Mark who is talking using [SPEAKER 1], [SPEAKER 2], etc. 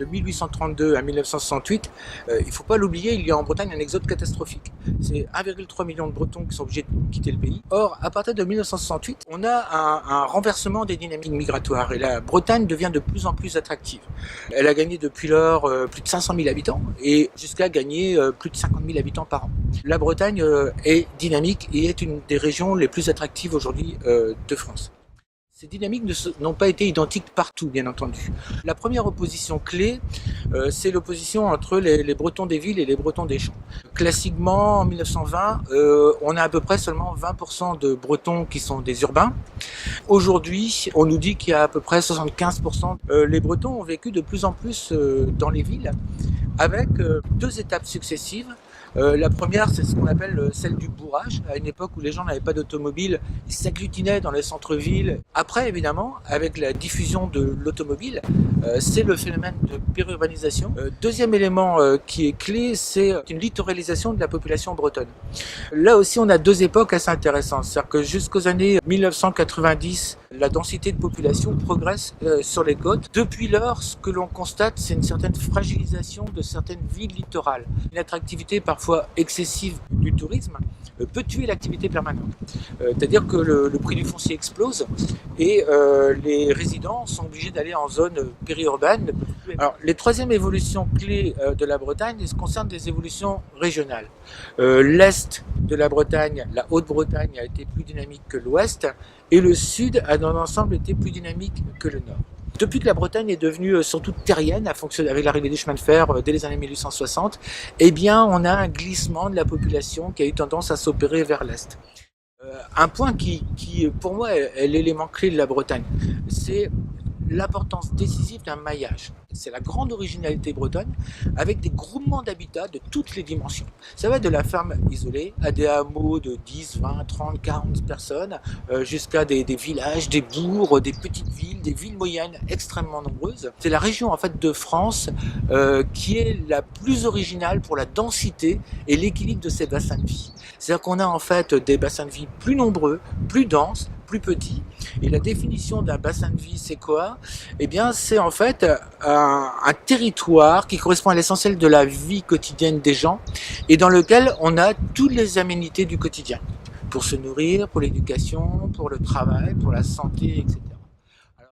[SPEAKER 1] de 1832 à 1968, il ne faut pas l'oublier, il y a en Bretagne un exode catastrophique. C'est 1,3 million de Bretons qui sont obligés de quitter le pays. Or, à partir de 1968, on a un renversement des dynamiques migratoires et la Bretagne devient de plus en plus attractive. Elle a gagné depuis lors plus de 500 000 habitants et jusqu'à gagner plus de 50 000 habitants par an. La Bretagne est dynamique et est une des régions les plus attractives aujourd'hui de France. Ces dynamiques n'ont pas été identiques partout, bien entendu. La première opposition clé, c'est l'opposition entre les Bretons des villes et les Bretons des champs. Classiquement, en 1920, on a à peu près seulement 20% de Bretons qui sont des urbains. Aujourd'hui, on nous dit qu'il y a à peu près 75%. Les Bretons ont vécu de plus en plus dans les villes, avec deux étapes successives. La première, c'est ce qu'on appelle celle du bourrage, à une époque où les gens n'avaient pas d'automobile, ils s'agglutinaient dans les centres-villes. Après, évidemment, avec la diffusion de l'automobile, c'est le phénomène de périurbanisation. Deuxième élément qui est clé, c'est une littoralisation de la population bretonne. Là aussi, on a deux époques assez intéressantes. C'est-à-dire que jusqu'aux années 1990, la densité de population progresse sur les côtes. Depuis lors, ce que l'on constate, c'est une certaine fragilisation de certaines villes littorales. Une attractivité parfois excessive du tourisme peut tuer l'activité permanente. C'est-à-dire que le prix du foncier explose et les résidents sont obligés d'aller en zone périurbaine. Alors, les troisièmes évolutions clés de la Bretagne concernent des évolutions régionales. L'Est de la Bretagne, la Haute-Bretagne, a été plus dynamique que l'Ouest et le Sud a dans l'ensemble été plus dynamique que le Nord. Depuis que la Bretagne est devenue surtout terrienne, à fonctionner avec l'arrivée des chemins de fer dès les années 1860, eh bien, on a un glissement de la population qui a eu tendance à s'opérer vers l'Est. Un point qui, pour moi, est l'élément clé de la Bretagne, c'est l'importance décisive d'un maillage. C'est la grande originalité bretonne, avec des groupements d'habitats de toutes les dimensions. Ça va de la ferme isolée à des hameaux de 10, 20, 30, 40 personnes, jusqu'à des villages, des bourgs, des petites villes, des villes moyennes extrêmement nombreuses. C'est la région en fait de France qui est la plus originale pour la densité et l'équilibre de ses bassins de vie. C'est-à-dire qu'on a en fait des bassins de vie plus nombreux, plus denses, plus petits. Et la définition d'un bassin de vie, c'est quoi? Eh bien, c'est en fait un territoire qui correspond à l'essentiel de la vie quotidienne des gens et dans lequel on a toutes les aménités du quotidien. Pour se nourrir, pour l'éducation, pour le travail, pour la santé, etc.